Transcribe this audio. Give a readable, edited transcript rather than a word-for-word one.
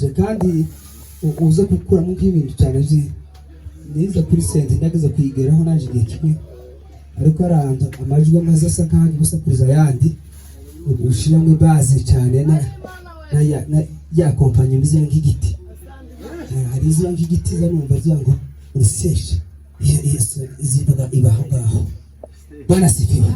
kandi uza gukuramo nk'ibintu cyane niza kuri sente nageze kuyigeraho naje igihe kimwe ariko aranda amajwi amaze asa nkaho gusakuriza yandi ushiramo bazi cyane na y'Accompagnema izo nk'igiti hari izo nk'igiti zanumva zango uriseshe zibaga ibaho ngaho bana sifiwe